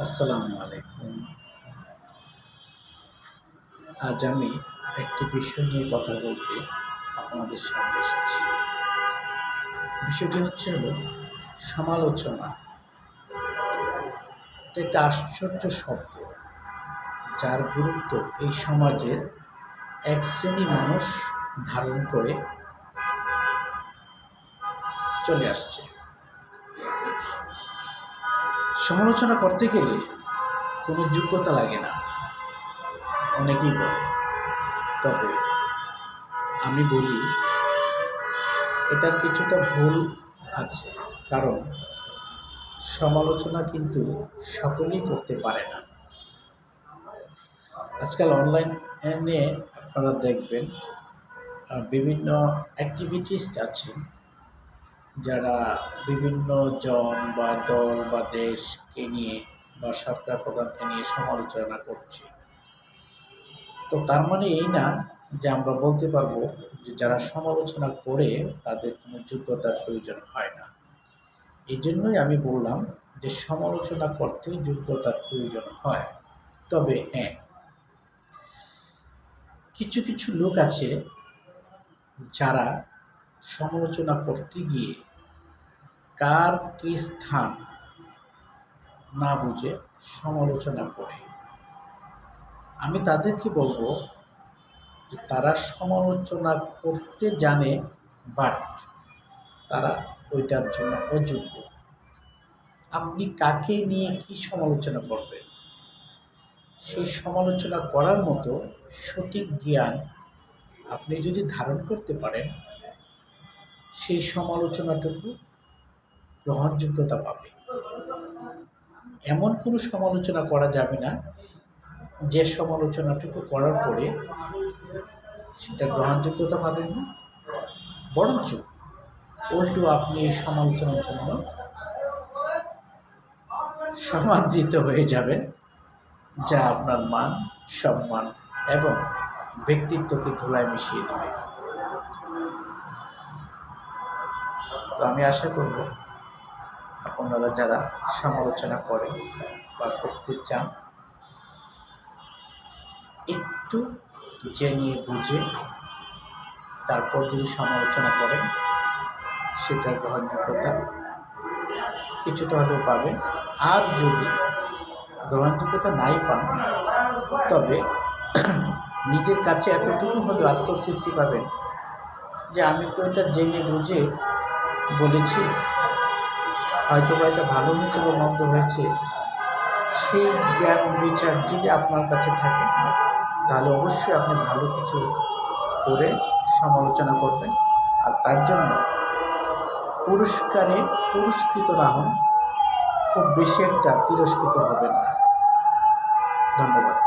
আসসালামু আলাইকুম। আজ আমি একটি বিষয় নিয়ে কথা বলতে আপনাদের সামনে এসেছি। বিষয়টি হলো সমালোচনা। এটা একটা আশ্চর্য শব্দ, যার গুরুত্ব এই সমাজের এক শ্রেণী মানুষ ধারণ করে চলে আসছে। সমালোচনা করতে গেলে কোনো যোগ্যতা লাগে না, অনেকেই বলে। তবে আমি বলি এটার কিছুটা ভুল আছে, কারণ সমালোচনা কিন্তু সকলেই করতে পারে না। আজকাল অনলাইনে আপনারা দেখবেন বিভিন্ন অ্যাক্টিভিটিস্ট আছেন, যারা বিভিন্ন জন বা দল বা দেশকে নিয়ে বা সরকার প্রধানকে নিয়ে সমালোচনা করছে। তো তার মানে এই না যে আমরা বলতে পারবো যে যারা সমালোচনা করে তাদের কোনো যোগ্যতার প্রয়োজন হয় না। এই জন্যই আমি বললাম যে সমালোচনা করতে যোগ্যতার প্রয়োজন হয়। তবে হ্যাঁ, কিছু কিছু লোক আছে যারা সমালোচনা করতে গিয়ে কার কি স্থান না বুঝে সমালোচনা করে। আমি তাদেরকে বলবো যে তারা সমালোচনা করতে জানে, বাট তারা ওইটার জন্য অযোগ্য। আপনি কাকে নিয়ে কি সমালোচনা করবেন, সেই সমালোচনা করার মতো সঠিক জ্ঞান আপনি যদি ধারণ করতে পারেন, সেই সমালোচনাটুকু গ্রহণযোগ্যতা পাবে। এমন কোনো সমালোচনা করা যাবে না যে সমালোচনাটুকু করার পরে সেটা গ্রহণযোগ্যতা পাবেন না, বরঞ্চ উল্টো আপনি এই সমালোচনার জন্য সমাদৃত হয়ে যাবেন, যা আপনার মান, সম্মান এবং ব্যক্তিত্বকে ধুলায় মিশিয়ে দেবে। তো আমি আশা করব আপনারা যারা সমালোচনা করেন বা করতে চান, একটু জেনে বুঝে তারপর যদি সমালোচনা করেন, সেটার গ্রহণযোগ্যতা কিছুটা হলেও পাবেন। আর যদি গ্রহণযোগ্যতা নাই পান, তবে নিজের কাছে এতটুকু হলেও আত্মতৃপ্তি পাবেন যে আমি তো এটা জেনে বুঝে বলেছি, হয়তো বা এটা ভালো হয়েছে বা মন্দ হয়েছে। সেই জ্ঞান বিচার যদি আপনার কাছে থাকে, তাহলে অবশ্যই আপনি ভালো কিছু করে সমালোচনা করবেন, আর তার জন্য পুরস্কারে পুরস্কৃত না হন, খুব বেশি একটা তিরস্কৃত হবেন না। ধন্যবাদ।